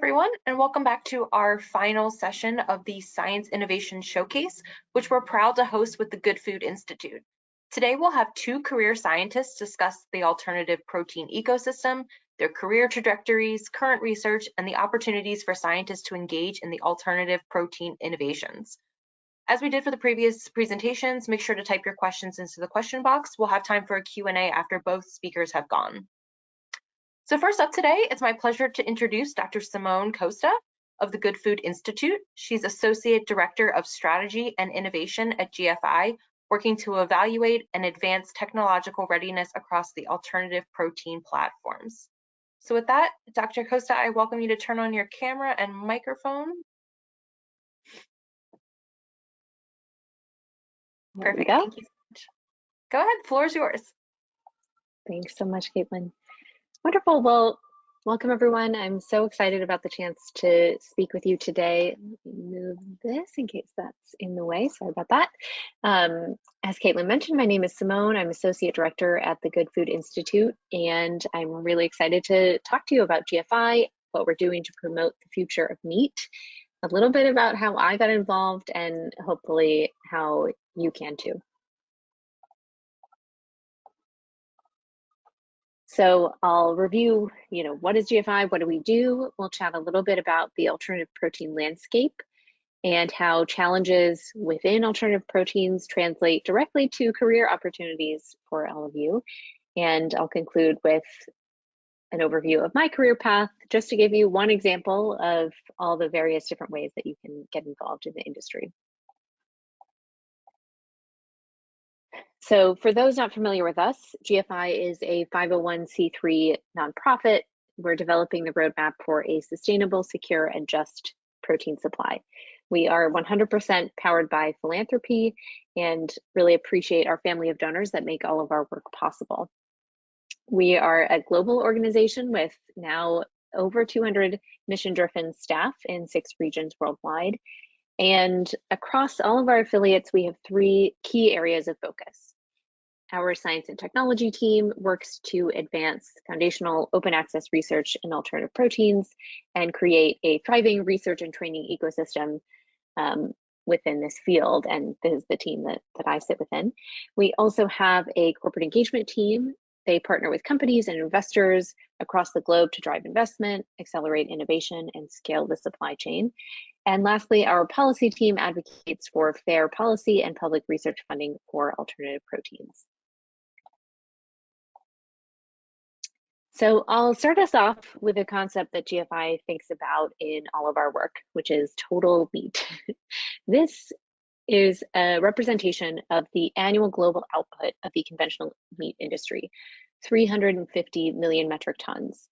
everyone, and welcome back to our final session of the Science Innovation Showcase, which we're proud to host with the Good Food Institute. Today, we'll have two career scientists discuss the alternative protein ecosystem, their career trajectories, current research, and the opportunities for scientists to engage in the alternative protein innovations. As we did for the previous presentations, make sure to type your questions into the question box. We'll have time for a Q&A after both speakers have gone. So first up today, it's my pleasure to introduce Dr. Simone Costa of the Good Food Institute. She's Associate Director of Strategy and Innovation at GFI, working to evaluate and advance technological readiness across the alternative protein platforms. So with that, Dr. Costa, I welcome you to turn on your camera and microphone. Perfect, thank you so much. Go ahead, the floor is yours. Thanks so much, Caitlin. Wonderful. Well, welcome everyone. I'm so excited about the chance to speak with you today. Let me move this in case that's in the way. Sorry about that. As Caitlin mentioned, my name is Simone. I'm Associate Director at the Good Food Institute, and I'm really excited to talk to you about GFI, what we're doing to promote the future of meat, a little bit about how I got involved, and hopefully how you can too. So I'll review, what is GFI, what do we do? We'll chat a little bit about the alternative protein landscape and how challenges within alternative proteins translate directly to career opportunities for all of you. And I'll conclude with an overview of my career path, just to give you one example of all the various different ways that you can get involved in the industry. So for those not familiar with us, GFI is a 501c3 nonprofit. We're developing the roadmap for a sustainable, secure, and just protein supply. We are 100% powered by philanthropy and really appreciate our family of donors that make all of our work possible. We are a global organization with now over 200 mission-driven staff in 6 regions worldwide. And across all of our affiliates, we have 3 key areas of focus. Our science and technology team works to advance foundational open access research in alternative proteins and create a thriving research and training ecosystem within this field. And this is the team that I sit within. We also have a corporate engagement team. They partner with companies and investors across the globe to drive investment, accelerate innovation, and scale the supply chain. And lastly, our policy team advocates for fair policy and public research funding for alternative proteins. So I'll start us off with a concept that GFI thinks about in all of our work, which is total meat. This is a representation of the annual global output of the conventional meat industry, 350 million metric tons.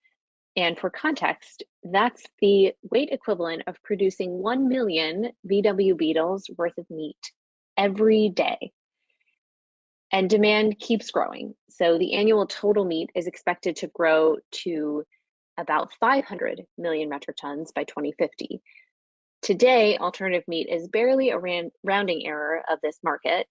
And for context, that's the weight equivalent of producing 1 million VW Beetles worth of meat every day. And demand keeps growing. So the annual total meat is expected to grow to about 500 million metric tons by 2050. Today, alternative meat is barely a rounding error of this market.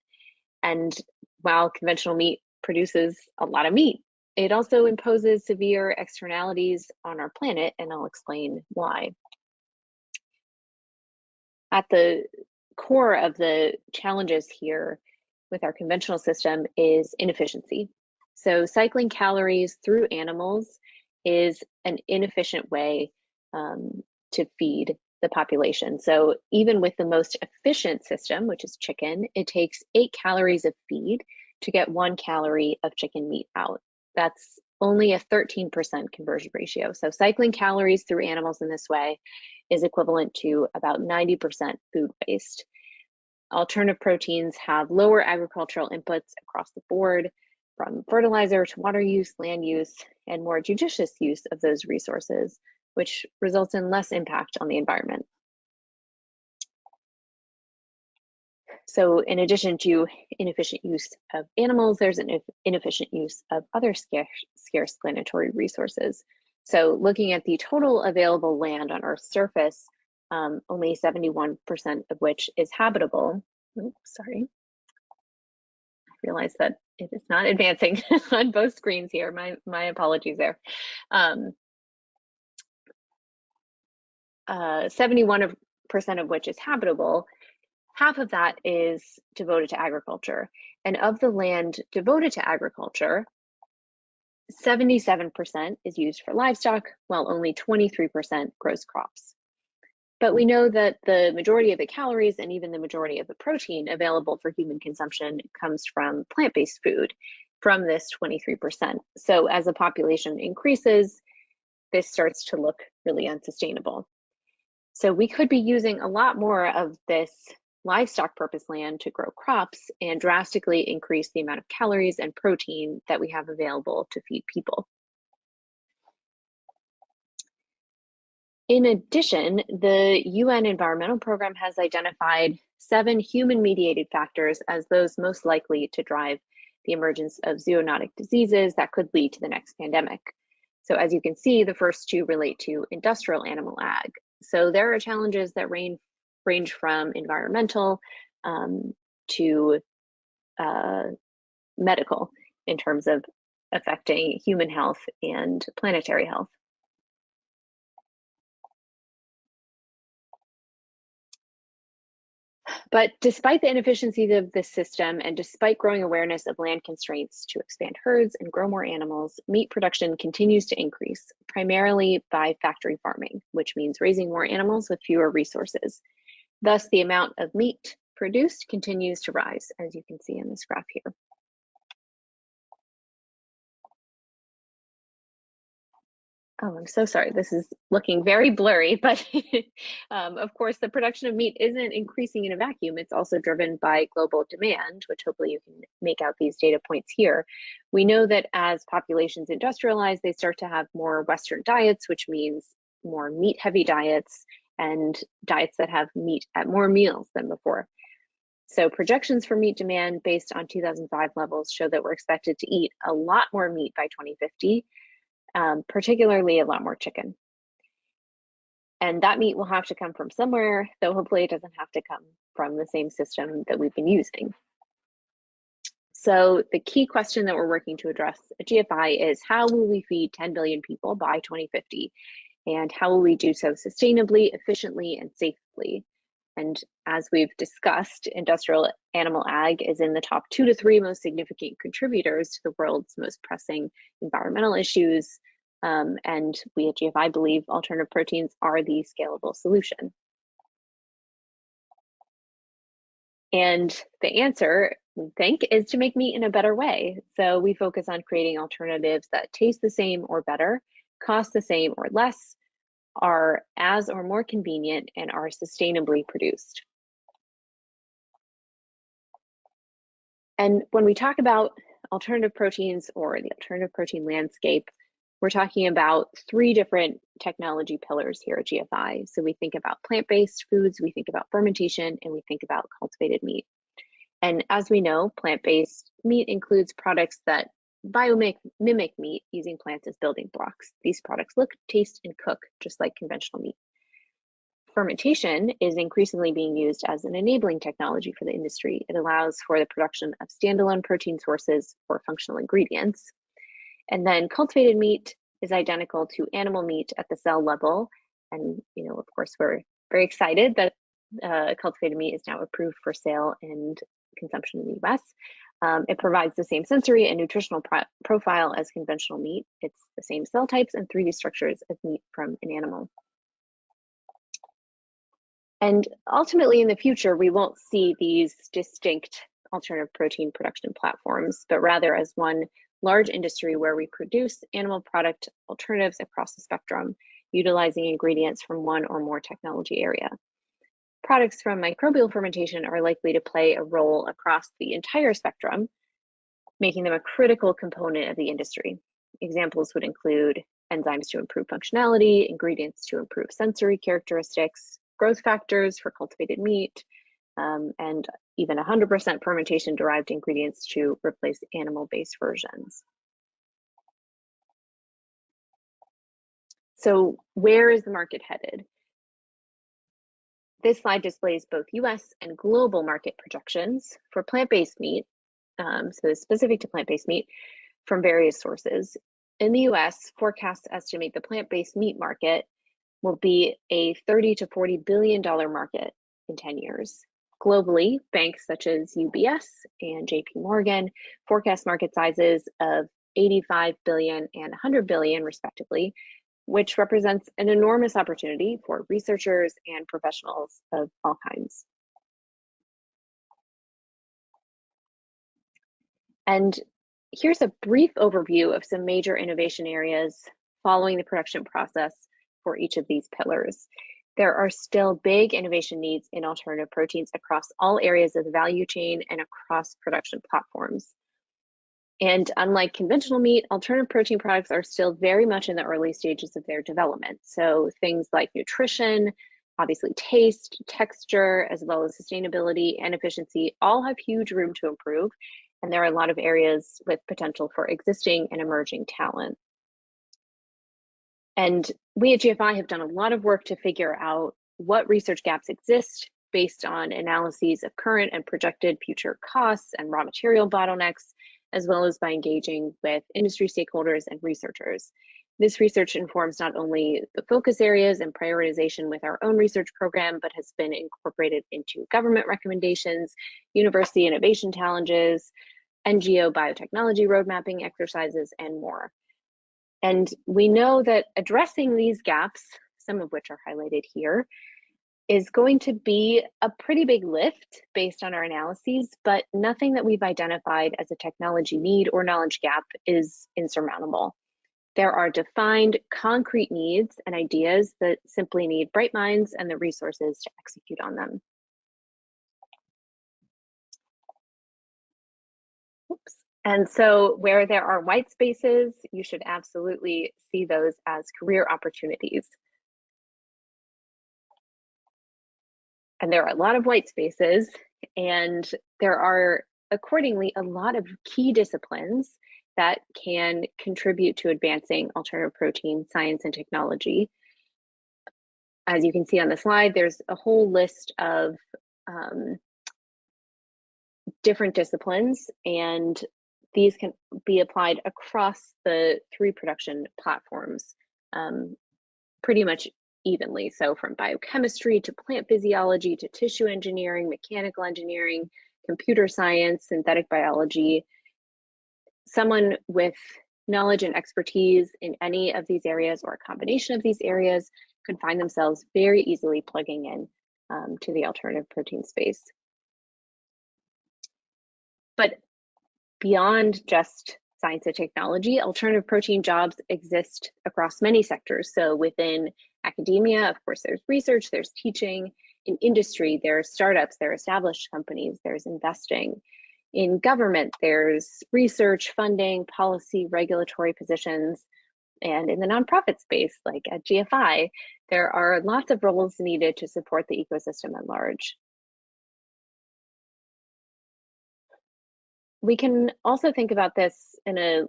And while conventional meat produces a lot of meat, it also imposes severe externalities on our planet, and I'll explain why. At the core of the challenges here with our conventional system is inefficiency. So cycling calories through animals is an inefficient way to feed the population. So even with the most efficient system, which is chicken, it takes 8 calories of feed to get 1 calorie of chicken meat out. That's only a 13% conversion ratio. So cycling calories through animals in this way is equivalent to about 90% food waste. Alternative proteins have lower agricultural inputs across the board, from fertilizer to water use, land use, and more judicious use of those resources, which results in less impact on the environment. So in addition to inefficient use of animals, there's an inefficient use of other scarce planetary resources. So looking at the total available land on Earth's surface, only 71% of which is habitable. Oops, sorry. I realize that it is not advancing on both screens here. My apologies there. 71% of which is habitable, half of that is devoted to agriculture. And of the land devoted to agriculture, 77% is used for livestock, while only 23% grows crops. But we know that the majority of the calories and even the majority of the protein available for human consumption comes from plant-based food, from this 23%. So as the population increases, this starts to look really unsustainable. So we could be using a lot more of this livestock purpose land to grow crops and drastically increase the amount of calories and protein that we have available to feed people. In addition, the UN Environmental Program has identified 7 human-mediated factors as those most likely to drive the emergence of zoonotic diseases that could lead to the next pandemic. So as you can see, the first 2 relate to industrial animal ag. So there are challenges that range from environmental to medical in terms of affecting human health and planetary health. But despite the inefficiencies of this system and despite growing awareness of land constraints to expand herds and grow more animals, meat production continues to increase, primarily by factory farming, which means raising more animals with fewer resources. Thus, the amount of meat produced continues to rise, as you can see in this graph here. Oh, I'm so sorry. This is looking very blurry, but of course, the production of meat isn't increasing in a vacuum. It's also driven by global demand, which hopefully you can make out these data points here. We know that as populations industrialize, they start to have more Western diets, which means more meat-heavy diets and diets that have meat at more meals than before. So projections for meat demand based on 2005 levels show that we're expected to eat a lot more meat by 2050. Particularly a lot more chicken. And that meat will have to come from somewhere, though hopefully it doesn't have to come from the same system that we've been using. So the key question that we're working to address at GFI is, how will we feed 10 billion people by 2050? And how will we do so sustainably, efficiently, and safely? And as we've discussed, industrial animal ag is in the top 2 to 3 most significant contributors to the world's most pressing environmental issues. And we at GFI believe alternative proteins are the scalable solution. And the answer, we think, is to make meat in a better way. So we focus on creating alternatives that taste the same or better, cost the same or less, are as or more convenient, and are sustainably produced. And when we talk about alternative proteins or the alternative protein landscape, we're talking about 3 different technology pillars here at GFI. So we think about plant-based foods, we think about fermentation, and we think about cultivated meat. And as we know, plant-based meat includes products that biomimic meat using plants as building blocks. These products look, taste, and cook just like conventional meat. Fermentation is increasingly being used as an enabling technology for the industry. It allows for the production of standalone protein sources or functional ingredients. And then cultivated meat is identical to animal meat at the cell level. And, of course, we're very excited that cultivated meat is now approved for sale and consumption in the US. It provides the same sensory and nutritional profile as conventional meat. It's the same cell types and 3D structures as meat from an animal. And ultimately in the future, we won't see these distinct alternative protein production platforms, but rather as one large industry where we produce animal product alternatives across the spectrum, utilizing ingredients from one or more technology area. Products from microbial fermentation are likely to play a role across the entire spectrum, making them a critical component of the industry. Examples would include enzymes to improve functionality, ingredients to improve sensory characteristics, growth factors for cultivated meat, and even 100% fermentation derived ingredients to replace animal-based versions. So where is the market headed? This slide displays both US and global market projections for plant-based meat, so it's specific to plant-based meat from various sources. In the US, forecasts estimate the plant-based meat market will be a $30 to $40 billion market in 10 years. Globally, banks such as UBS and JP Morgan forecast market sizes of 85 billion and 100 billion respectively, which represents an enormous opportunity for researchers and professionals of all kinds. And here's a brief overview of some major innovation areas following the production process for each of these pillars. There are still big innovation needs in alternative proteins across all areas of the value chain and across production platforms. And unlike conventional meat, alternative protein products are still very much in the early stages of their development. So things like nutrition, obviously taste, texture, as well as sustainability and efficiency all have huge room to improve. And there are a lot of areas with potential for existing and emerging talent. And we at GFI have done a lot of work to figure out what research gaps exist based on analyses of current and projected future costs and raw material bottlenecks, as well as by engaging with industry stakeholders and researchers. This research informs not only the focus areas and prioritization with our own research program, but has been incorporated into government recommendations, university innovation challenges, NGO biotechnology road mapping exercises, and more. And we know that addressing these gaps, some of which are highlighted here, is going to be a pretty big lift based on our analyses, but nothing that we've identified as a technology need or knowledge gap is insurmountable. There are defined concrete needs and ideas that simply need bright minds and the resources to execute on them. Oops. And so where there are white spaces, you should absolutely see those as career opportunities. And there are a lot of white spaces, and there are accordingly a lot of key disciplines that can contribute to advancing alternative protein science and technology. As you can see on the slide, there's a whole list of different disciplines, and these can be applied across the 3 production platforms pretty much evenly. So from biochemistry to plant physiology to tissue engineering, mechanical engineering, computer science, synthetic biology. Someone with knowledge and expertise in any of these areas or a combination of these areas could find themselves very easily plugging in to the alternative protein space. But beyond just science and technology, alternative protein jobs exist across many sectors. So within academia, of course, there's research, there's teaching. In industry, there's startups, there are established companies, there's investing. In government, there's research, funding, policy, regulatory positions. And in the nonprofit space, like at GFI, there are lots of roles needed to support the ecosystem at large. We can also think about this in a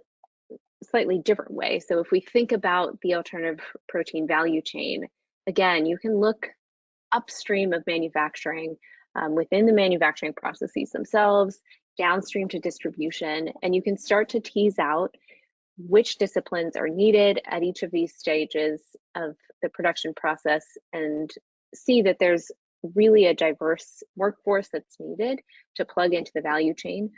slightly different way. So if we think about the alternative protein value chain, again, you can look upstream of manufacturing, within the manufacturing processes themselves, downstream to distribution, and you can start to tease out which disciplines are needed at each of these stages of the production process and see that there's really a diverse workforce that's needed to plug into the value chain.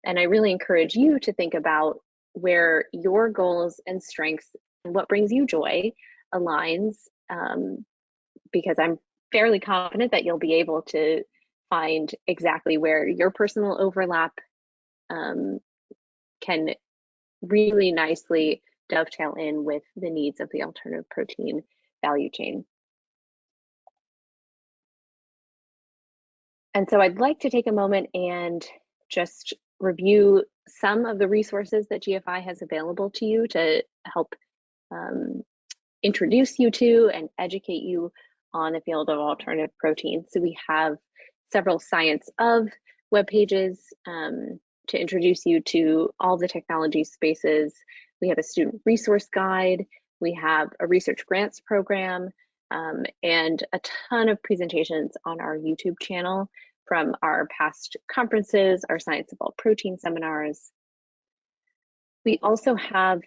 And I really encourage you to think about where your goals and strengths and what brings you joy aligns, because I'm fairly confident that you'll be able to find exactly where your personal overlap can really nicely dovetail in with the needs of the alternative protein value chain. And so I'd like to take a moment and just review some of the resources that GFI has available to you to help introduce you to and educate you on the field of alternative proteins. So we have several science of web pages to introduce you to all the technology spaces. We have a student resource guide. We have a research grants program and a ton of presentations on our YouTube channel from our past conferences, our Science of All Protein seminars. We also have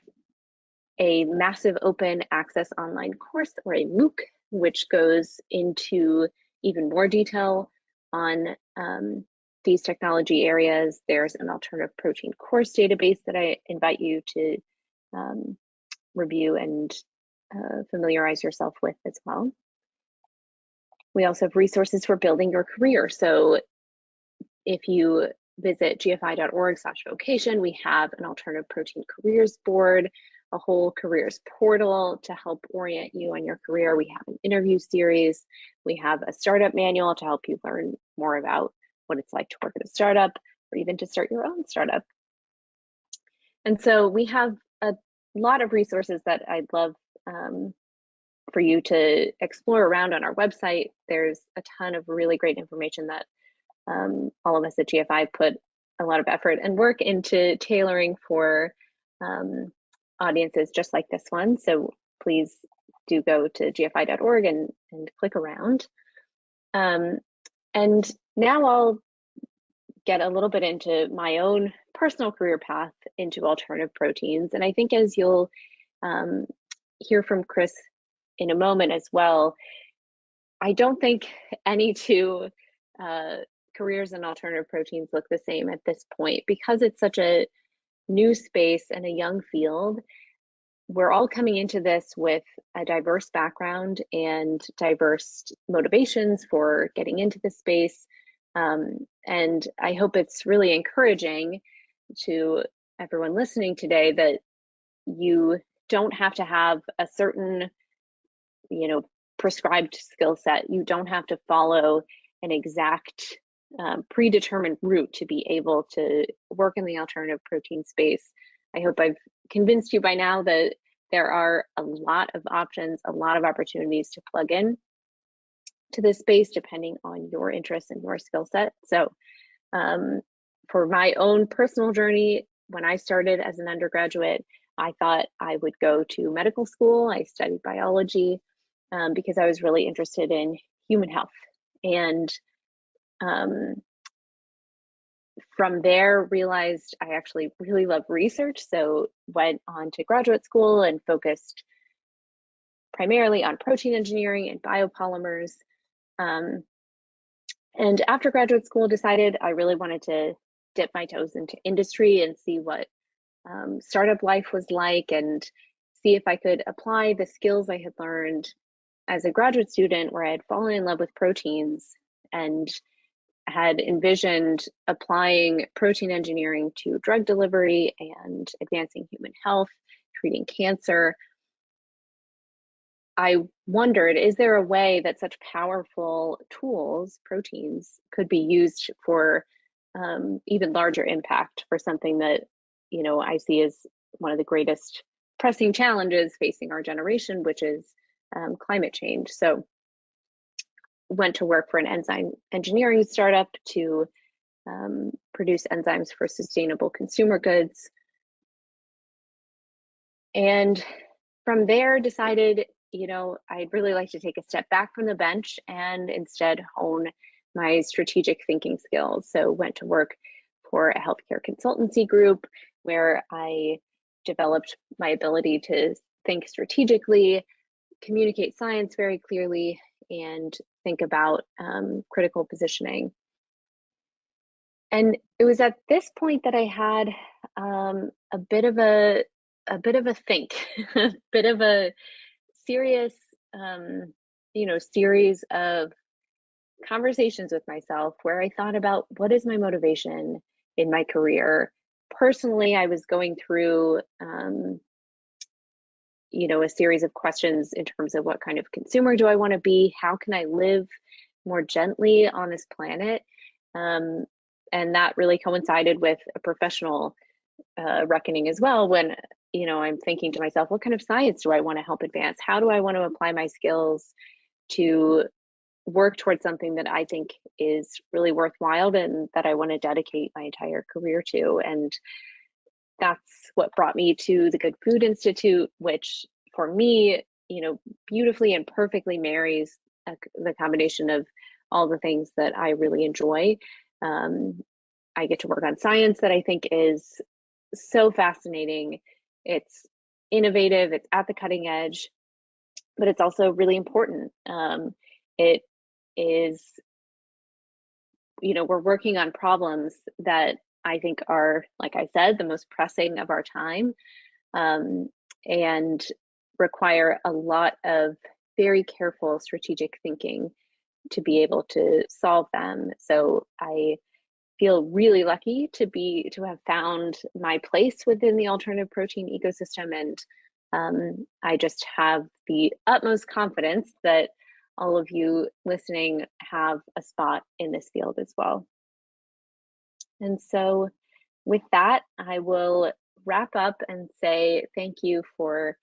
a massive open access online course, or a MOOC, which goes into even more detail on these technology areas. There's an alternative protein course database that I invite you to review and familiarize yourself with as well. We also have resources for building your career. So if you visit gfi.org/vocation, we have an alternative protein careers board, a whole careers portal to help orient you on your career. We have an interview series. We have a startup manual to help you learn more about what it's like to work at a startup or even to start your own startup. And so we have a lot of resources that I'd love for you to explore around on our website. There's a ton of really great information that all of us at GFI put a lot of effort and work into tailoring for audiences just like this one. So please do go to gfi.org and click around. And now I'll get a little bit into my own personal career path into alternative proteins. And I think as you'll hear from Chris in a moment as well, I don't think any two careers in alternative proteins look the same at this point, because it's such a new space and a young field. We're all coming into this with a diverse background and diverse motivations for getting into this space. And I hope it's really encouraging to everyone listening today that you don't have to have a certain, prescribed skill set. You don't have to follow an exact predetermined route to be able to work in the alternative protein space. I hope I've convinced you by now that there are a lot of options, a lot of opportunities to plug in to this space depending on your interests and your skill set. So for my own personal journey, when I started as an undergraduate, I thought I would go to medical school. I studied biology because I was really interested in human health. And from there, realized I actually really love research. So went on to graduate school and focused primarily on protein engineering and biopolymers. And after graduate school, decided I really wanted to dip my toes into industry and see what startup life was like, and see if I could apply the skills I had learned as a graduate student, where I had fallen in love with proteins and had envisioned applying protein engineering to drug delivery and advancing human health, treating cancer. I wondered, is there a way that such powerful tools, proteins, could be used for even larger impact, for something that, I see as one of the greatest pressing challenges facing our generation, which is climate change. So went to work for an enzyme engineering startup to produce enzymes for sustainable consumer goods. And from there decided, I'd really like to take a step back from the bench and instead hone my strategic thinking skills. So went to work for a healthcare consultancy group where I developed my ability to think strategically, communicate science very clearly, and think about critical positioning. And it was at this point that I had a bit of a think, a bit of a serious, series of conversations with myself where I thought about, what is my motivation in my career? Personally, I was going through, a series of questions in terms of what kind of consumer do I want to be? How can I live more gently on this planet? And that really coincided with a professional reckoning as well, when I'm thinking to myself, what kind of science do I want to help advance? How do I want to apply my skills to work towards something that I think is really worthwhile and that I want to dedicate my entire career to? And that's what brought me to the Good Food Institute, which for me, beautifully and perfectly marries the combination of all the things that I really enjoy. I get to work on science that I think is so fascinating. It's innovative, it's at the cutting edge. but it's also really important. It is, we're working on problems that I think are, like I said, the most pressing of our time, and require a lot of very careful strategic thinking to be able to solve them. So I feel really lucky to have found my place within the alternative protein ecosystem, and I just have the utmost confidence that all of you listening have a spot in this field as well. And so with that, I will wrap up and say thank you for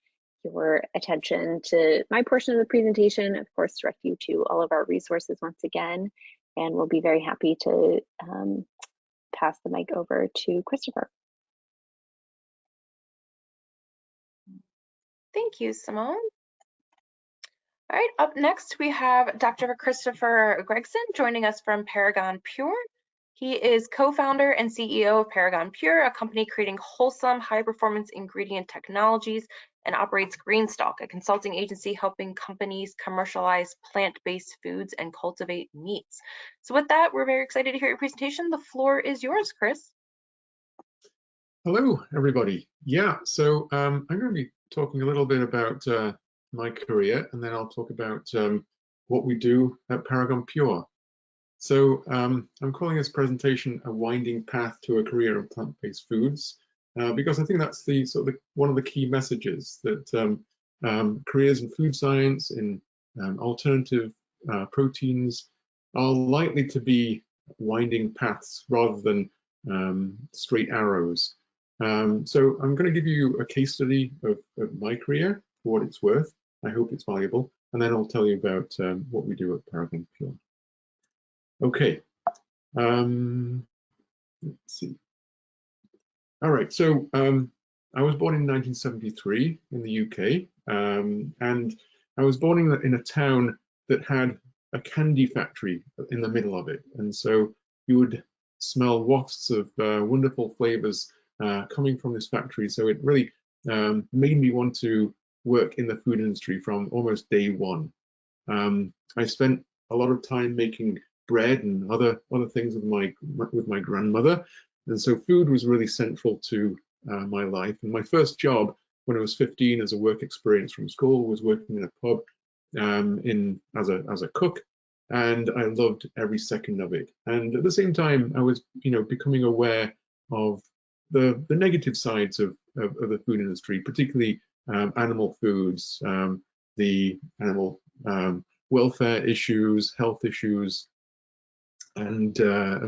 your attention to my portion of the presentation. Of course, direct you to all of our resources once again, and we'll be very happy to pass the mic over to Christopher. Thank you, Simone. All right, up next we have Dr. Christopher Gregson joining us from Paragon Pure. He is co-founder and CEO of Paragon Pure, a company creating wholesome, high-performance ingredient technologies, and operates Greenstalk, a consulting agency helping companies commercialize plant-based foods and cultivate meats. So with that, we're very excited to hear your presentation. The floor is yours, Chris. Hello, everybody. Yeah, so I'm going to be talking a little bit about my career, and then I'll talk about what we do at Paragon Pure. So I'm calling this presentation "A Winding Path to a Career in Plant-Based Foods," because I think that's the one of the key messages that careers in food science, in alternative proteins, are likely to be winding paths rather than straight arrows. So I'm going to give you a case study of my career for what it's worth. I hope it's valuable, and then I'll tell you about what we do at Paragon Pure. Okay, let's see. All right, so I was born in 1973 in the UK, and I was born in a town that had a candy factory in the middle of it, and so you would smell wafts of wonderful flavors coming from this factory. So it really made me want to work in the food industry from almost day one. I spent a lot of time making bread and other things with my grandmother, and so food was really central to my life. And my first job when I was 15 as a work experience from school was working in a pub as a cook, and I loved every second of it. And at the same time, I was becoming aware of the negative sides of the food industry, particularly animal foods, the animal welfare issues, health issues, and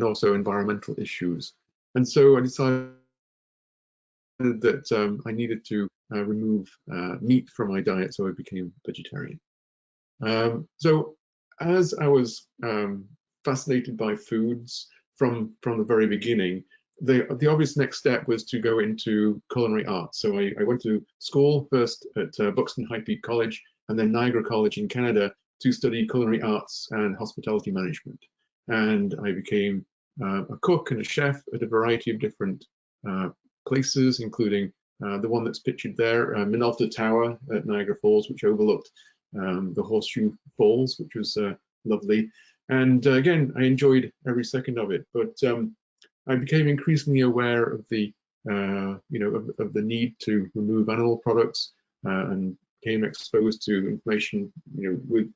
also environmental issues. And so I decided that I needed to remove meat from my diet, so I became vegetarian. So as I was fascinated by foods from the very beginning, the obvious next step was to go into culinary arts. So I went to school first at Buxton High Peak College and then Niagara College in Canada to study culinary arts and hospitality management. And I became a cook and a chef at a variety of different places, including the one that's pictured there, Minolta Tower at Niagara Falls, which overlooked the Horseshoe Falls, which was lovely. And again, I enjoyed every second of it. But I became increasingly aware of the of the need to remove animal products, and became exposed to information with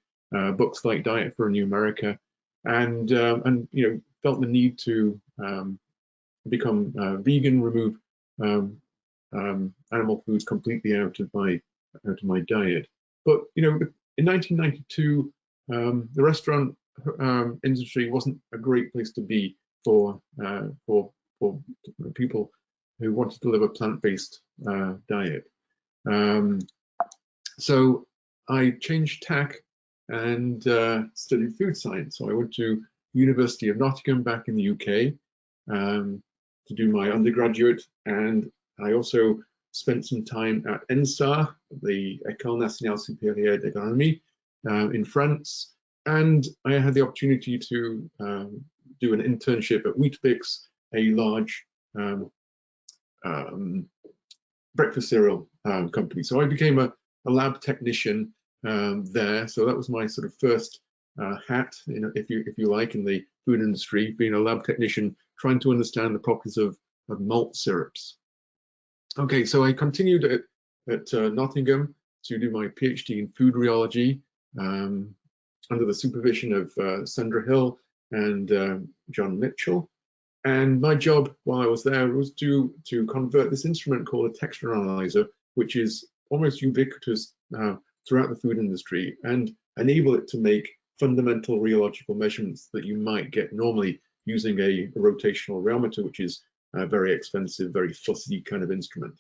books like Diet for a New America, and felt the need to become vegan, remove animal foods completely out of my diet. But in 1992, the restaurant industry wasn't a great place to be for people who wanted to live a plant-based diet. So I changed tack and studied food science. So I went to University of Nottingham back in the UK to do my undergraduate, and I also spent some time at ENSA, the École Nationale Supérieure d'Agronomie in France, and I had the opportunity to do an internship at Weet-Bix, a large breakfast cereal company. So I became a lab technician there. So that was my sort of first hat, if you like, in the food industry, being a lab technician, trying to understand the properties of malt syrups. Okay, so I continued at Nottingham to do my PhD in food rheology under the supervision of Sandra Hill and John Mitchell. And my job while I was there was to convert this instrument called a texture analyzer, which is almost ubiquitous throughout the food industry, and enable it to make fundamental rheological measurements that you might get normally using a rotational rheometer, which is a very expensive, very fussy kind of instrument.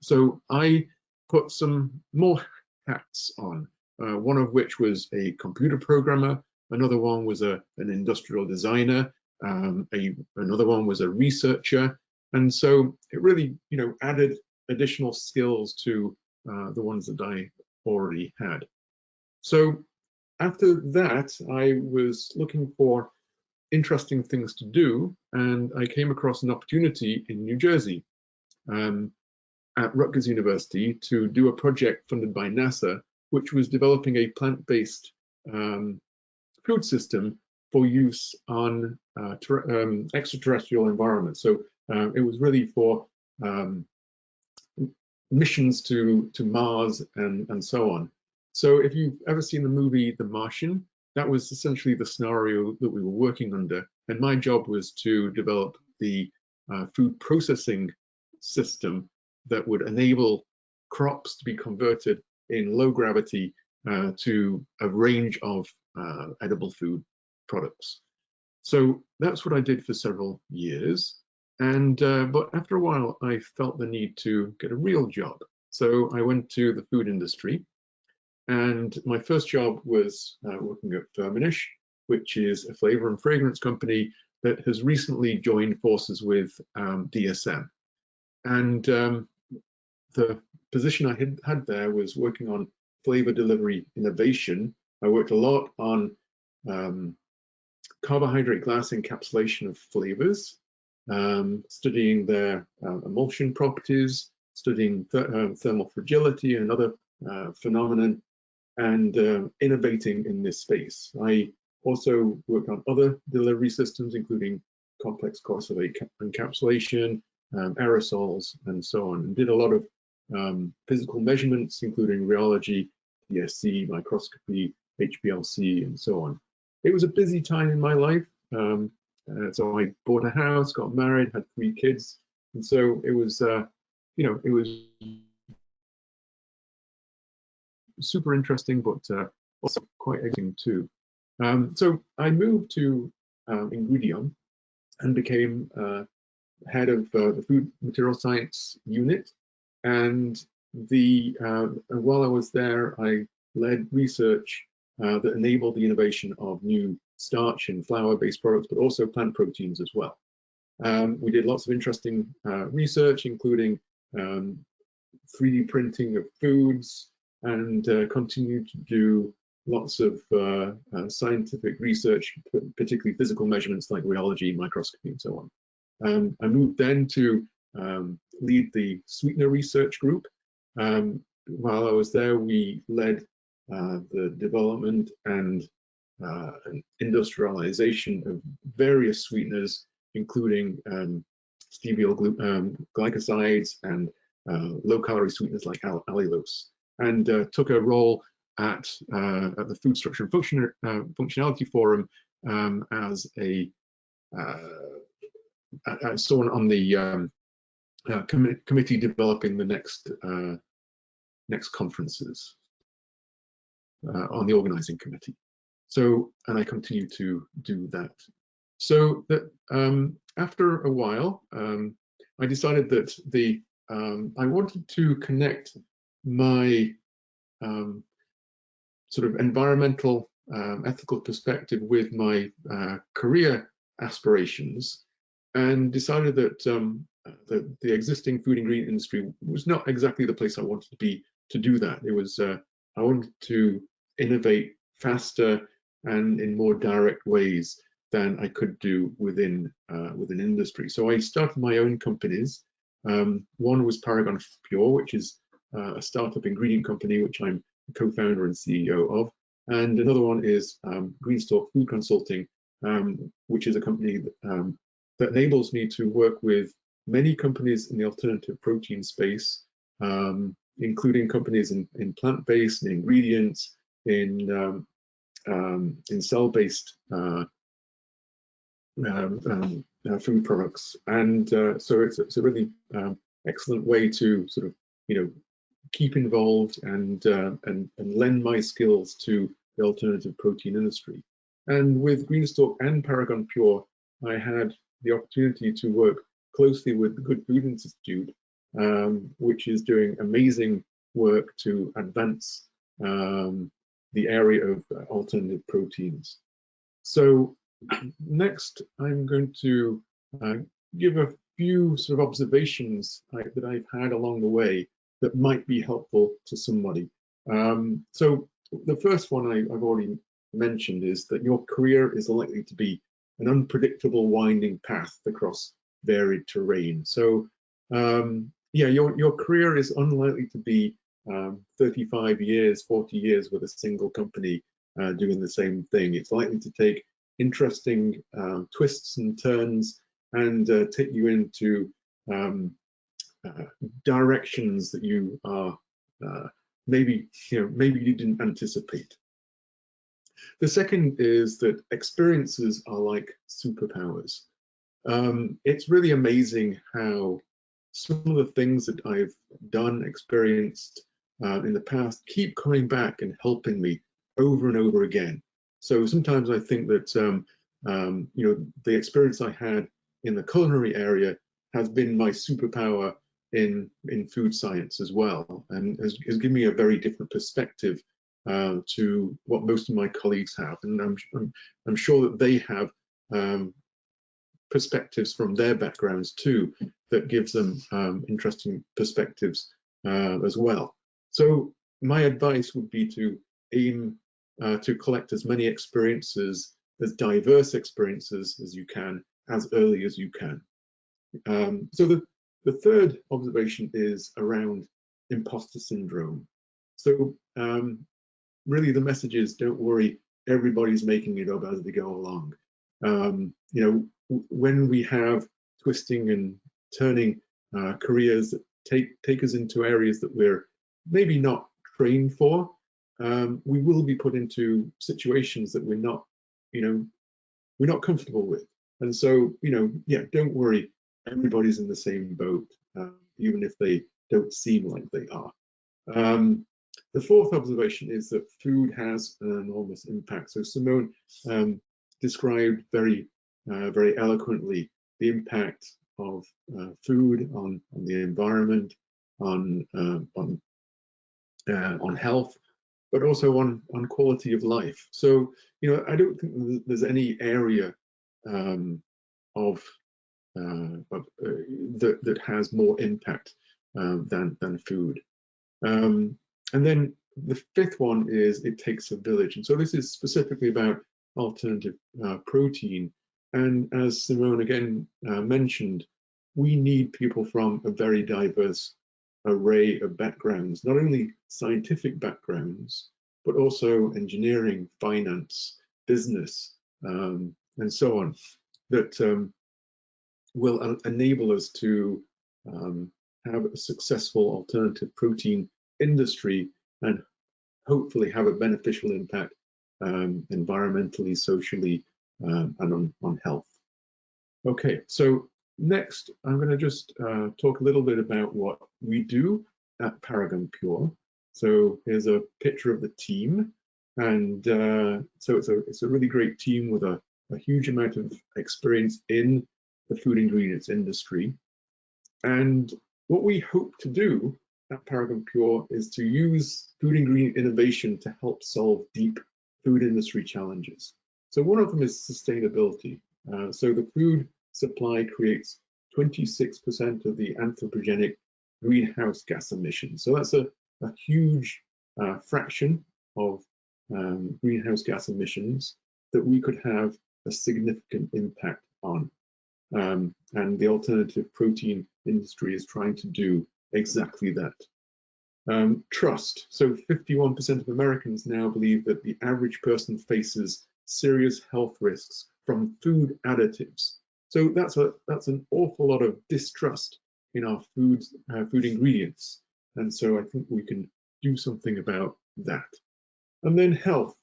So I put some more hats on, one of which was a computer programmer, another one was an industrial designer, another one was a researcher, and so it really, added additional skills to the ones that I already had. So after that, I was looking for interesting things to do, and I came across an opportunity in New Jersey at Rutgers University to do a project funded by NASA, which was developing a plant-based food system for use on extraterrestrial environments. So it was really for missions to Mars and so on. So if you've ever seen the movie The Martian, that was essentially the scenario that we were working under. And my job was to develop the food processing system that would enable crops to be converted in low gravity to a range of edible food products. So that's what I did for several years. And but after a while, I felt the need to get a real job. So I went to the food industry. And my first job was working at Firmenich, which is a flavor and fragrance company that has recently joined forces with DSM. And the position I had there was working on flavor delivery innovation. I worked a lot on carbohydrate glass encapsulation of flavors, studying their emulsion properties, studying thermal fragility and other phenomenon, and innovating in this space. I also worked on other delivery systems, including complex course of encapsulation, aerosols, and so on, and did a lot of physical measurements, including rheology, DSC, microscopy, HPLC, and so on. It was a busy time in my life. So I bought a house, got married, had 3 kids, and so it was, it was super interesting, but also quite exciting too. So I moved to Ingredion and became head of the food material science unit. And while I was there, I led research that enabled the innovation of new starch and flour-based products, but also plant proteins as well. We did lots of interesting research, including 3D printing of foods, and continued to do lots of scientific research, particularly physical measurements like rheology, microscopy, and so on. I moved then to lead the sweetener research group. While I was there, we led the development and industrialization of various sweeteners, including steviol glycosides and low-calorie sweeteners like allulose, and took a role at the Food Structure and Functionality Forum as someone on the committee developing the next conferences on the organizing committee. So, and I continue to do that. So that after a while, I decided that I wanted to connect my sort of environmental ethical perspective with my career aspirations, and decided that the existing food ingredient industry was not exactly the place I wanted to be to do that. It was I wanted to innovate faster and in more direct ways than I could do within industry. So I started my own companies. One was Paragon Pure, which is a startup ingredient company, which I'm co-founder and CEO of. And another one is Greenstalk Food Consulting, which is a company that enables me to work with many companies in the alternative protein space, including companies in plant-based, in ingredients, in cell-based food products. And so it's a really excellent way to sort of, keep involved and lend my skills to the alternative protein industry. And with Greenstalk and Paragon Pure, I had the opportunity to work closely with the Good Food Institute, which is doing amazing work to advance the area of alternative proteins. So next, I'm going to give a few sort of observations that I've had along the way that might be helpful to somebody. So the first one I've already mentioned is that your career is likely to be an unpredictable winding path across varied terrain. So yeah, your career is unlikely to be 35 years, 40 years with a single company doing the same thing. It's likely to take interesting twists and turns and take you into directions that you are maybe you didn't anticipate. The second is that experiences are like superpowers. It's really amazing how some of the things that I've done, experienced in the past keep coming back and helping me over and over again. So sometimes I think that the experience I had in the culinary area has been my superpower in food science as well, and has given me a very different perspective to what most of my colleagues have, and I'm sure that they have perspectives from their backgrounds too that gives them interesting perspectives as well. So my advice would be to aim to collect as many experiences, as diverse experiences as you can, as early as you can. So the third observation is around imposter syndrome. So really the message is, don't worry, everybody's making it up as they go along. When we have twisting and turning careers that take us into areas that we're maybe not trained for, we will be put into situations that we're not comfortable with. And so, yeah, don't worry, everybody's in the same boat, even if they don't seem like they are. The fourth observation is that food has an enormous impact. So Simone described very eloquently the impact of food on the environment, on health, but also on quality of life. So I don't think there's any area that has more impact than food. And then the fifth one is it takes a village. And so this is specifically about alternative protein. And as Simone again mentioned, we need people from a very diverse array of backgrounds, not only scientific backgrounds, but also engineering, finance, business, and so on, that will enable us to have a successful alternative protein industry and hopefully have a beneficial impact environmentally, socially, and on health. Okay, so next I'm going to just talk a little bit about what we do at Paragon Pure. So here's a picture of the team, and so it's a really great team with a huge amount of experience in the food ingredients industry. And what we hope to do at Paragon Pure is to use food ingredient innovation to help solve deep food industry challenges. So one of them is sustainability. So the food supply creates 26% of the anthropogenic greenhouse gas emissions. So that's a huge fraction of greenhouse gas emissions that we could have a significant impact on. And the alternative protein industry is trying to do exactly that. Trust. So 51% of Americans now believe that the average person faces serious health risks from food additives. So that's an awful lot of distrust in our food ingredients. And so I think we can do something about that. And then health.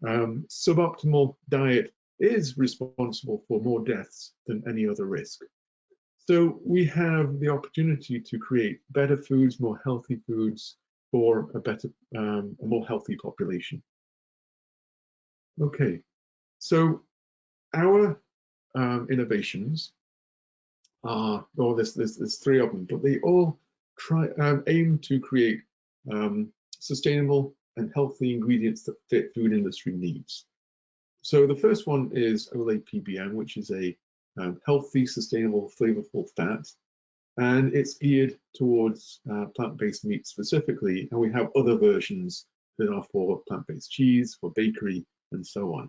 Suboptimal diet is responsible for more deaths than any other risk. So we have the opportunity to create better foods, more healthy foods for a more healthy population. Okay, so our innovations are, well, there's 3 of them, but they all aim to create sustainable and healthy ingredients that fit food industry needs. So the first one is Olay PBM, which is a healthy, sustainable, flavorful fat, and it's geared towards plant-based meat specifically, and we have other versions that are for plant-based cheese, for bakery, and so on.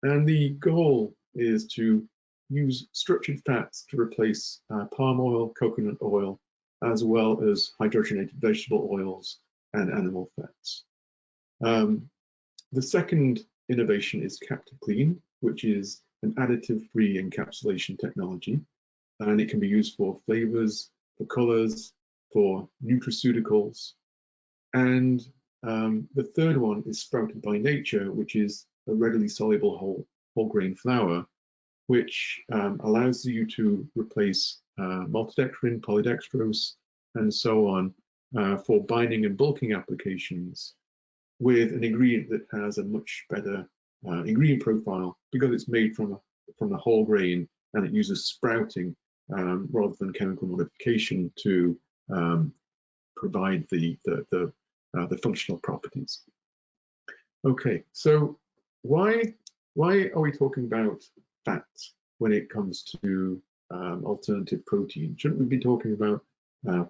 And the goal is to use structured fats to replace palm oil, coconut oil, as well as hydrogenated vegetable oils and animal fats. The second innovation is Captive Clean, which is an additive-free encapsulation technology, and it can be used for flavors, for colors, for nutraceuticals. And the third one is Sprouted by Nature, which is a readily soluble whole grain flour, which allows you to replace maltodextrin, polydextrose, and so on for binding and bulking applications with an ingredient that has a much better ingredient profile because it's made from the whole grain, and it uses sprouting rather than chemical modification to provide the functional properties. Okay, so why are we talking about fats when it comes to alternative protein? Shouldn't we be talking about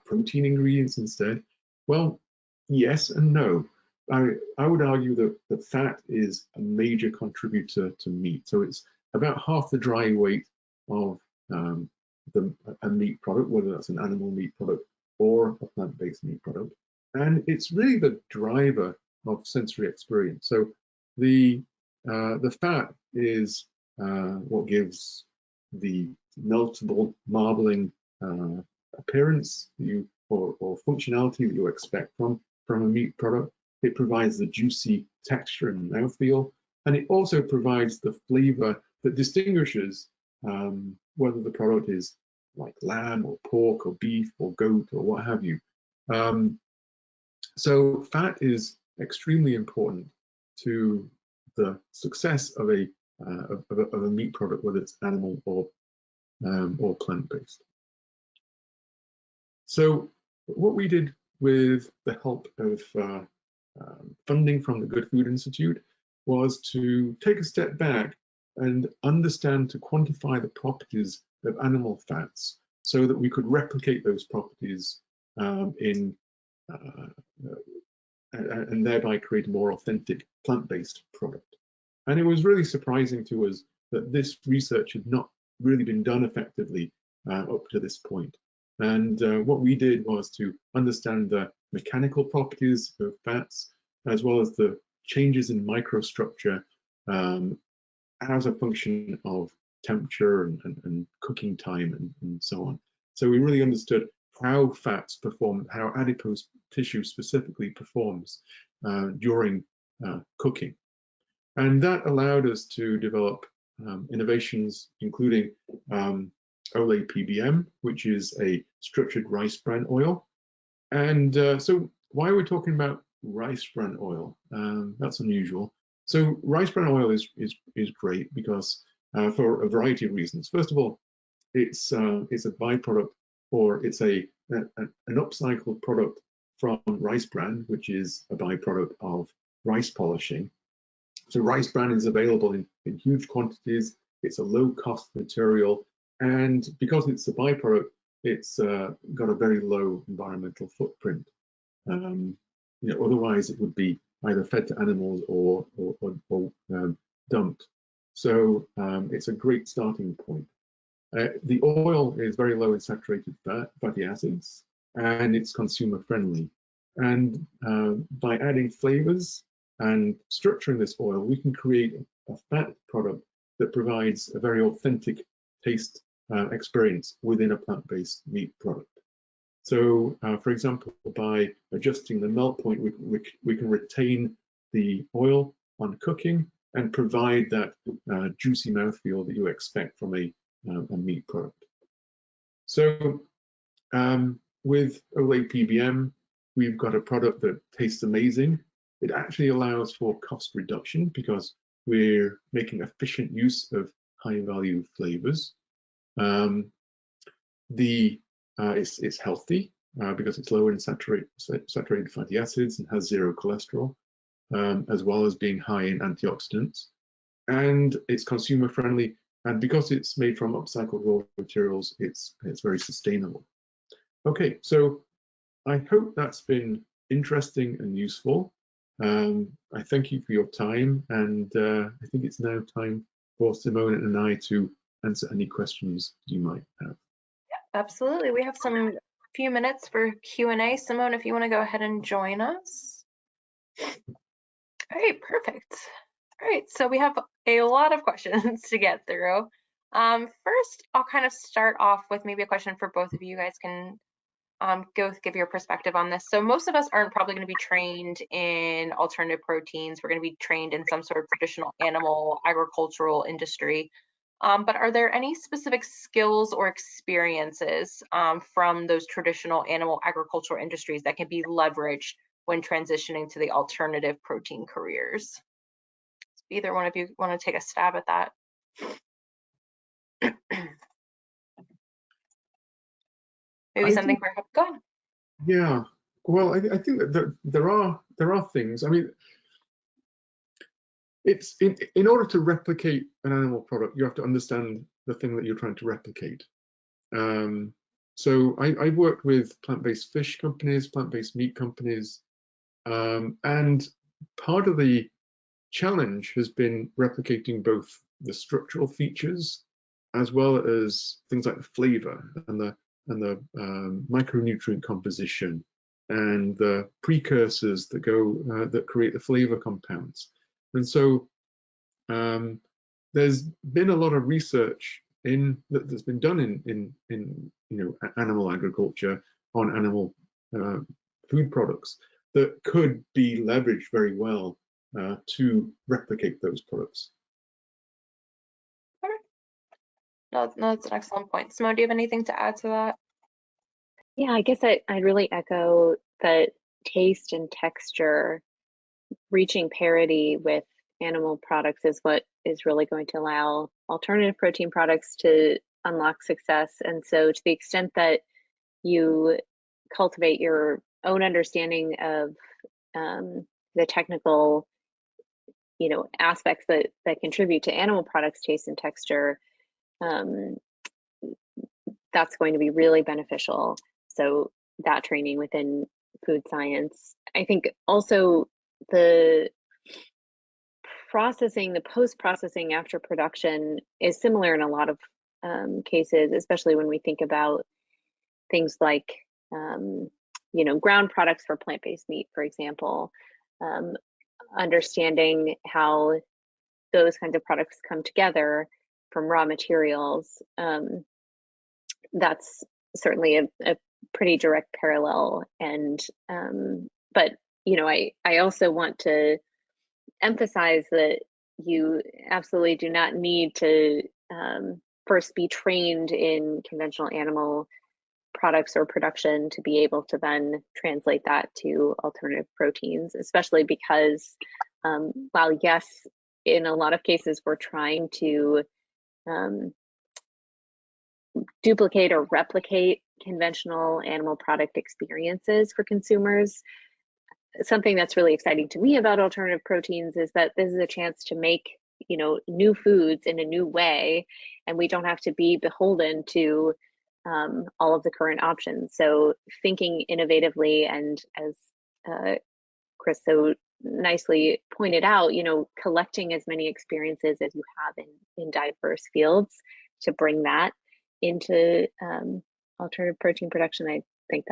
protein ingredients instead? Well, yes and no. I would argue that fat is a major contributor to meat. So it's about half the dry weight of a meat product, whether that's an animal meat product or a plant-based meat product. And it's really the driver of sensory experience. So the fat is what gives the meltable, marbling appearance or functionality that you expect from a meat product. It provides the juicy texture and mouthfeel, and it also provides the flavor that distinguishes whether the product is like lamb or pork or beef or goat or what have you. So fat is extremely important to the success of a meat product, whether it's animal or plant-based. So what we did with the help of funding from the Good Food Institute was to take a step back and understand, to quantify the properties of animal fats so that we could replicate those properties and thereby create a more authentic plant-based product. And it was really surprising to us that this research had not really been done effectively up to this point. And what we did was to understand the mechanical properties of fats, as well as the changes in microstructure as a function of temperature and cooking time and so on. So we really understood how fats perform, how adipose tissue specifically performs during cooking. And that allowed us to develop innovations, including Olay PBM, which is a structured rice bran oil. And so why are we talking about rice bran oil? That's unusual. So rice bran oil is great because for a variety of reasons. First of all, it's a byproduct, or it's an upcycled product from rice bran, which is a byproduct of rice polishing. So rice bran is available in huge quantities. It's a low-cost material, and because it's a byproduct, it's got a very low environmental footprint. Otherwise it would be either fed to animals or dumped. So it's a great starting point. The oil is very low in saturated fatty acids, and it's consumer friendly. And by adding flavors and structuring this oil, we can create a fat product that provides a very authentic taste experience within a plant-based meat product. So, for example, by adjusting the melt point, we can retain the oil on cooking and provide that juicy mouthfeel that you expect from a meat product. So, with Olay PBM, we've got a product that tastes amazing. It actually allows for cost reduction because we're making efficient use of high-value flavors. It's healthy because it's low in saturated fatty acids and has zero cholesterol, as well as being high in antioxidants. And it's consumer friendly, and because it's made from upcycled raw materials, it's very sustainable. Okay, so I hope that's been interesting and useful. I thank you for your time, and I think it's now time for Simone and I to answer any questions you might have. Absolutely. We have some few minutes for Q&A. Simone, if you want to go ahead and join us. All right, perfect. All right, so we have a lot of questions to get through. First, I'll kind of start off with maybe a question for both of you. You guys can give your perspective on this. So most of us aren't probably going to be trained in alternative proteins. We're going to be trained in some sort of traditional animal agricultural industry. But are there any specific skills or experiences from those traditional animal agricultural industries that can be leveraged when transitioning to the alternative protein careers? Either one of you want to take a stab at that? Maybe something for go ahead. Yeah, well, I think that there are things. I mean, it's in order to replicate an animal product, you have to understand the thing that you're trying to replicate. So I've worked with plant-based fish companies, plant-based meat companies, and part of the challenge has been replicating both the structural features as well as things like the flavor and the micronutrient composition and the precursors that that create the flavor compounds. And so there's been a lot of research that's been done in animal agriculture on animal food products that could be leveraged very well to replicate those products. No, that's an excellent point. Simone, do you have anything to add to that? Yeah, I guess I really echo that taste and texture reaching parity with animal products is what is really going to allow alternative protein products to unlock success. And so to the extent that you cultivate your own understanding of the technical aspects that contribute to animal products taste and texture, that's going to be really beneficial. So that training within food science. I think also the post-processing after production is similar in a lot of cases, especially when we think about things like ground products for plant-based meat, for example. Understanding how those kinds of products come together from raw materials, that's certainly a pretty direct parallel. And but I also want to emphasize that you absolutely do not need to first be trained in conventional animal products or production to be able to then translate that to alternative proteins, especially because while yes, in a lot of cases we're trying to duplicate or replicate conventional animal product experiences for consumers, something that's really exciting to me about alternative proteins is that this is a chance to make new foods in a new way, and we don't have to be beholden to all of the current options. So thinking innovatively, and as Chris so nicely pointed out, collecting as many experiences as you have in diverse fields to bring that into alternative protein production, I think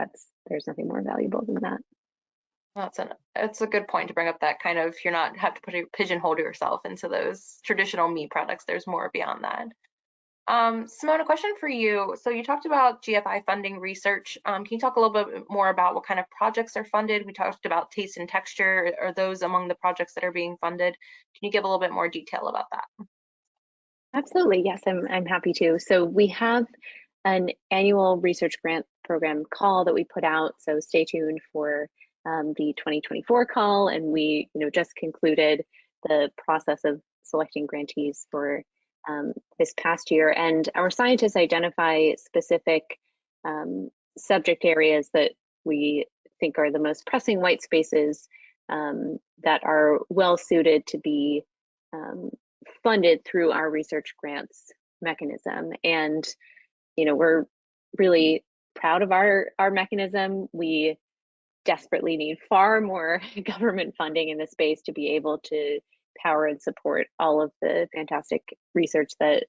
there's nothing more valuable than that. It's a good point to bring up, that kind of, you're not have to pigeonhole yourself into those traditional meat products. There's more beyond that. Simone, a question for you. So you talked about GFI funding research. Can you talk a little bit more about what kind of projects are funded? We talked about taste and texture. Are those among the projects that are being funded? Can you give a little bit more detail about that? Absolutely, yes, I'm happy to. So we have an annual research grant program call that we put out, so stay tuned for the 2024 call, and we just concluded the process of selecting grantees for this past year, and our scientists identify specific subject areas that we think are the most pressing white spaces that are well suited to be funded through our research grants mechanism. And we're really proud of our mechanism. We desperately need far more government funding in this space to be able to power and support all of the fantastic research that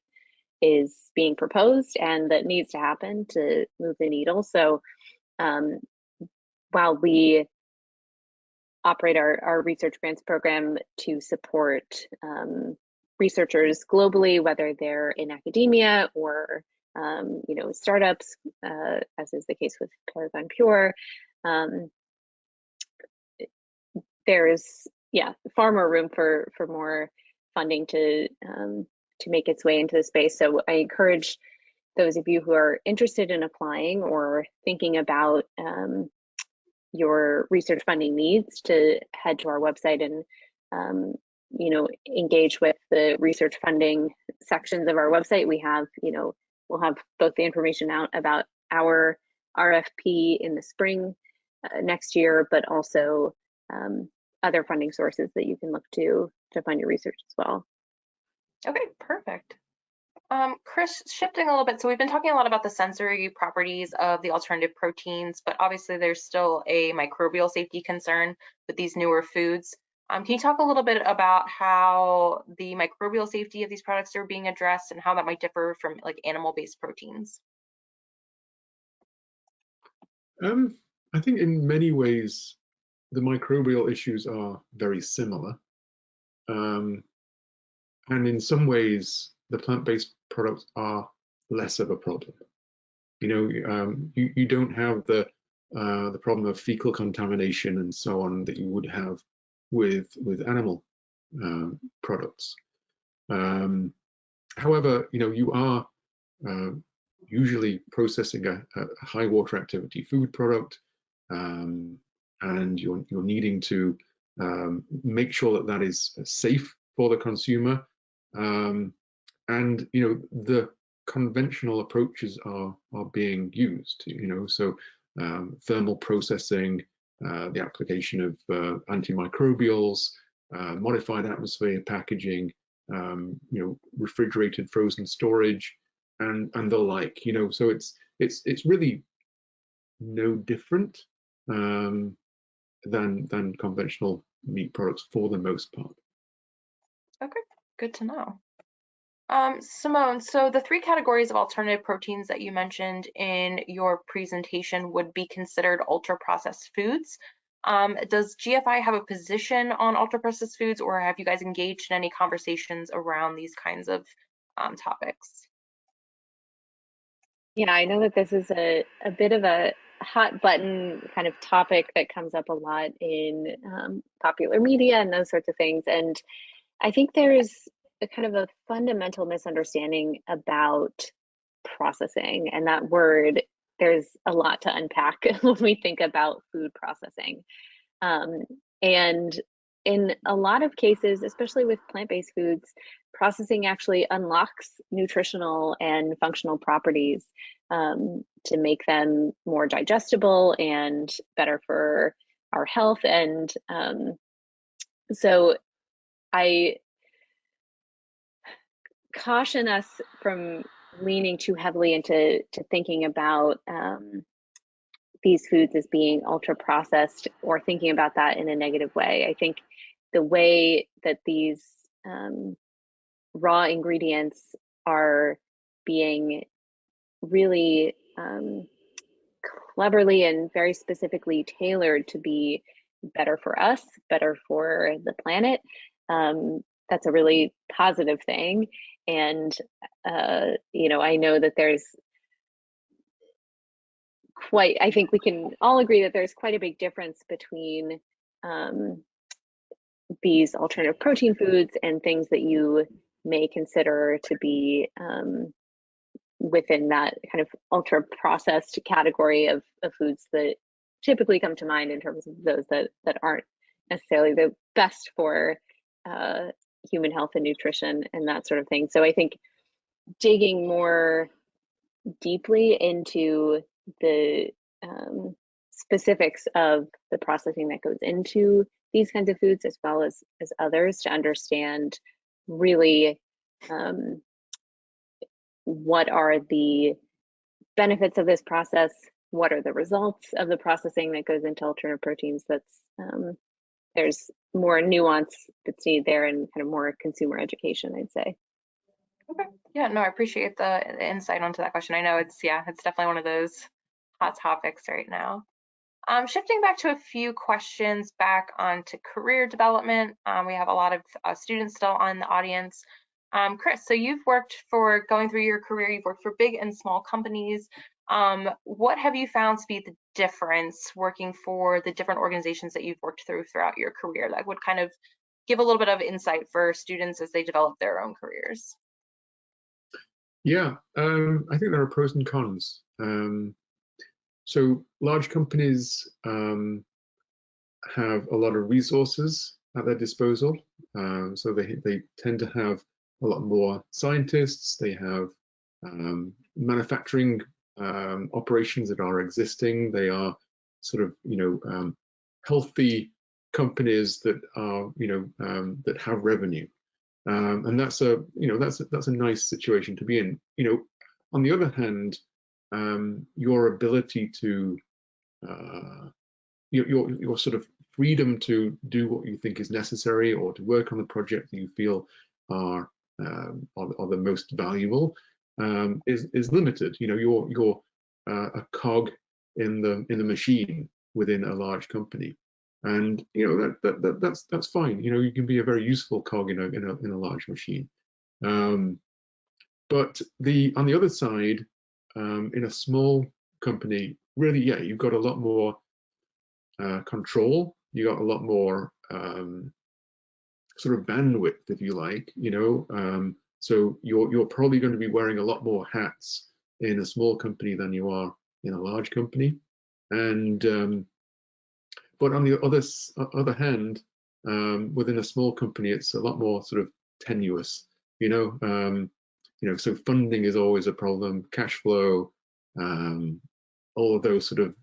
is being proposed and that needs to happen to move the needle. So while we operate our research grants program to support researchers globally, whether they're in academia or startups, as is the case with Paragon Pure, there's far more room for more funding to make its way into the space. So I encourage those of you who are interested in applying or thinking about your research funding needs to head to our website and engage with the research funding sections of our website. We have we'll have both the information out about our RFP in the spring next year, but also other funding sources that you can look to fund your research as well. Okay, perfect. Chris, shifting a little bit, so we've been talking a lot about the sensory properties of the alternative proteins, but obviously there's still a microbial safety concern with these newer foods. Can you talk a little bit about how the microbial safety of these products are being addressed and how that might differ from like animal-based proteins? I think in many ways the microbial issues are very similar, and in some ways the plant-based products are less of a problem. You don't have the problem of fecal contamination and so on that you would have with animal products. However, you are usually processing a high water activity food product, and you're needing to make sure that that is safe for the consumer. And the conventional approaches are being used. So thermal processing, the application of antimicrobials, modified atmosphere packaging, refrigerated frozen storage, and the like. So it's really no different than conventional meat products for the most part. Okay, good to know. Simone, so the three categories of alternative proteins that you mentioned in your presentation would be considered ultra-processed foods. Does GFI have a position on ultra-processed foods, or have you guys engaged in any conversations around these kinds of topics? Yeah, I know that this is a bit of a hot button kind of topic that comes up a lot in popular media and those sorts of things. And I think there's a kind of a fundamental misunderstanding about processing, and that word, there's a lot to unpack when we think about food processing. And in a lot of cases, especially with plant-based foods, processing actually unlocks nutritional and functional properties to make them more digestible and better for our health. And so I caution us from leaning too heavily into thinking about these foods as being ultra processed or thinking about that in a negative way. I think the way that these raw ingredients are being really cleverly and very specifically tailored to be better for us, better for the planet, that's a really positive thing. And you know, I know that there's I think we can all agree that there's quite a big difference between these alternative protein foods and things that you may consider to be within that kind of ultra processed category of foods that typically come to mind in terms of those that aren't necessarily the best for human health and nutrition and that sort of thing. So I think digging more deeply into the specifics of the processing that goes into these kinds of foods, as well as others, to understand really what are the benefits of this process, what are the results of the processing that goes into alternative proteins. That's there's more nuance that's needed there, and kind of more consumer education, I'd say. Okay. Yeah, no, I appreciate the insight onto that question. I know it's definitely one of those hot topics right now. Shifting back to a few questions back onto career development. We have a lot of students still on the audience. Chris, so you've worked going through your career, you've worked for big and small companies. What have you found to be the difference working for the different organizations that you've worked throughout your career that would kind of give a little bit of insight for students as they develop their own careers? Yeah, I think there are pros and cons. So large companies have a lot of resources at their disposal. So they tend to have a lot more scientists. They have manufacturing operations that are existing. They are sort of, you know, healthy companies that are, you know, that have revenue. And that's a, you know, that's a nice situation to be in. You know, on the other hand, your ability to your sort of freedom to do what you think is necessary, or to work on the project that you feel are the most valuable, is limited. You know, you're a cog in the machine within a large company, and you know that's fine. You know, you can be a very useful cog in a large machine. But on the other side, in a small company, really, yeah, you've got a lot more control. You got a lot more sort of bandwidth, if you like. You know, so you're probably going to be wearing a lot more hats in a small company than you are in a large company. And but on the other hand, within a small company, it's a lot more sort of tenuous. You know, so funding is always a problem. Cash flow, all of those sort of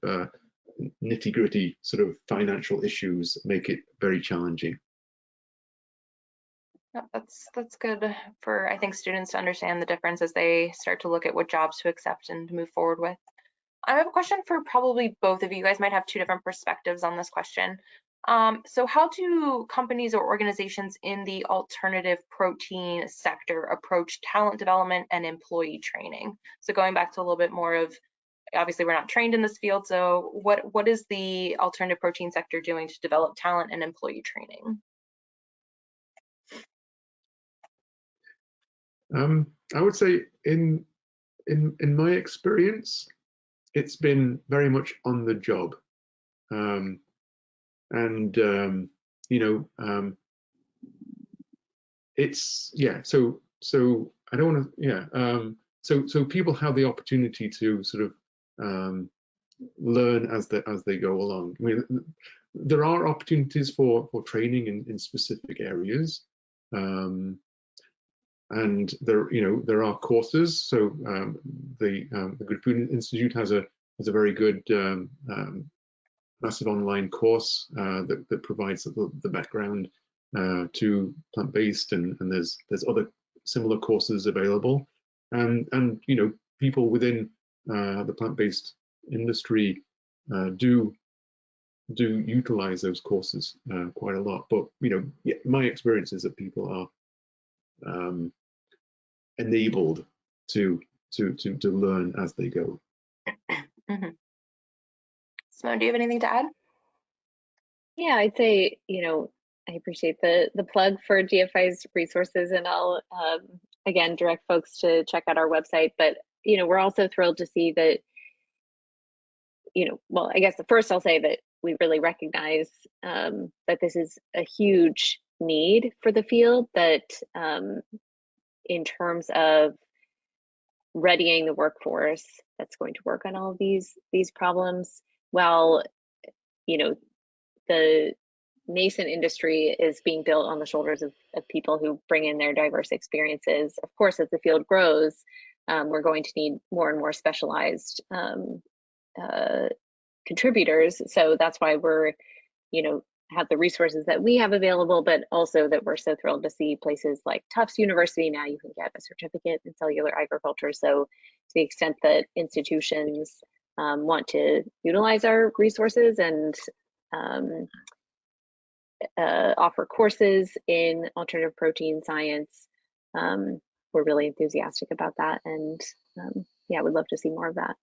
nitty-gritty sort of financial issues make it very challenging. Yeah, that's good for, I think, students to understand the difference as they start to look at what jobs to accept and to move forward with. I have a question for probably both of you. You guys might have two different perspectives on this question. So how do companies or organizations in the alternative protein sector approach talent development and employee training? So going back to a little bit more of, obviously we're not trained in this field, so what is the alternative protein sector doing to develop talent and employee training? I would say in my experience, it's been very much on the job. You know, it's, yeah, so I don't want to, yeah, so people have the opportunity to sort of learn as they go along. I mean, there are opportunities for training in specific areas, and there are courses. So the Good Food Institute has a very good massive online course that provides the background to plant-based, and there's other similar courses available, and you know, people within the plant-based industry do utilize those courses quite a lot. But you know, yeah, my experience is that people are enabled to learn as they go. Mm-hmm. Simone, do you have anything to add? Yeah, I'd say, I appreciate the plug for GFI's resources, and I'll again direct folks to check out our website. But we're also thrilled to see that, well, I guess the first I'll say that we really recognize that this is a huge need for the field, that in terms of readying the workforce that's going to work on all of these problems, while the nascent industry is being built on the shoulders of people who bring in their diverse experiences. Of course, as the field grows, we're going to need more and more specialized contributors. So that's why we're, have the resources that we have available, but also that we're so thrilled to see places like Tufts University. Now you can get a certificate in cellular agriculture. So to the extent that institutions want to utilize our resources and offer courses in alternative protein science, we're really enthusiastic about that. And yeah, we'd love to see more of that.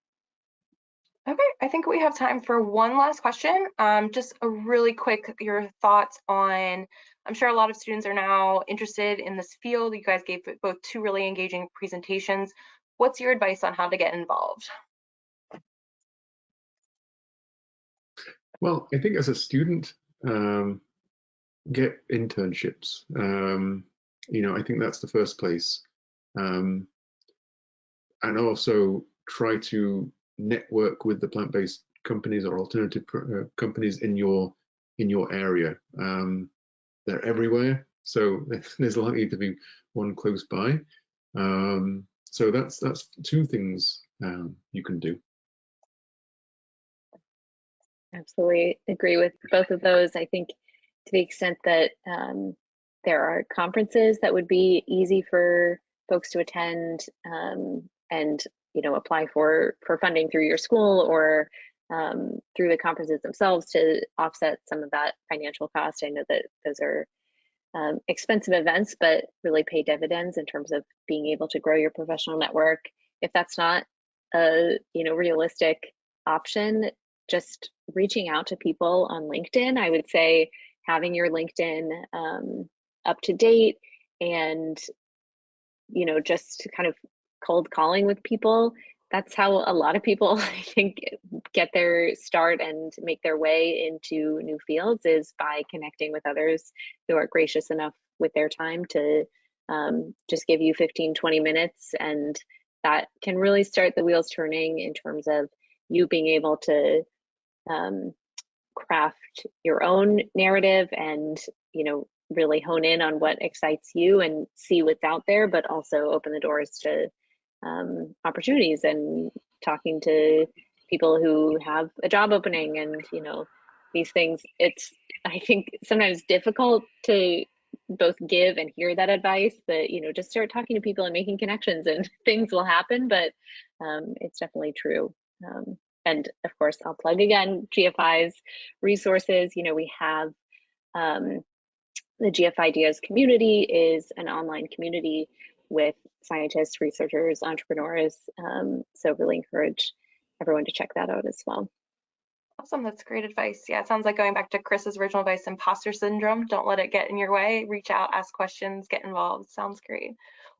Okay, I think we have time for one last question. Just a really quick, your thoughts on, I'm sure a lot of students are now interested in this field. You guys gave both two really engaging presentations. What's your advice on how to get involved? Well, I think as a student, get internships. I think that's the first place. And also try to network with the plant-based companies or alternative companies in your area. They're everywhere, so there's likely to be one close by. So that's two things you can do. Absolutely agree with both of those. I think to the extent that there are conferences that would be easy for folks to attend, and apply for funding through your school or through the conferences themselves to offset some of that financial cost. I know that those are expensive events, but really pay dividends in terms of being able to grow your professional network. If that's not a realistic option, just reaching out to people on LinkedIn. I would say having your LinkedIn up to date, and just kind of cold calling with people. That's how a lot of people, I think, get their start and make their way into new fields, is by connecting with others who are gracious enough with their time to just give you 15-20 minutes. And that can really start the wheels turning in terms of you being able to craft your own narrative and really hone in on what excites you and see what's out there, but also open the doors to opportunities and talking to people who have a job opening and these things. It's, I think, sometimes difficult to both give and hear that advice, that just start talking to people and making connections and things will happen. But it's definitely true. And of course, I'll plug again GFI's resources. We have the GF Ideas community is an online community with scientists, researchers, entrepreneurs. So really encourage everyone to check that out as well. Awesome, that's great advice. Yeah, it sounds like going back to Chris's original advice, imposter syndrome. Don't let it get in your way. Reach out, ask questions, get involved. Sounds great.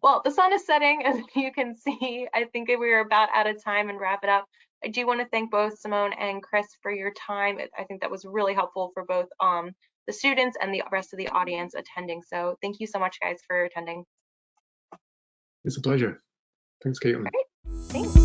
Well, the sun is setting, as you can see. I think we're about out of time and wrap it up. I do want to thank both Simone and Chris for your time. I think that was really helpful for both the students and the rest of the audience attending. So thank you so much, guys, for attending. It's a pleasure. Thanks, Caitlin. All right, thanks.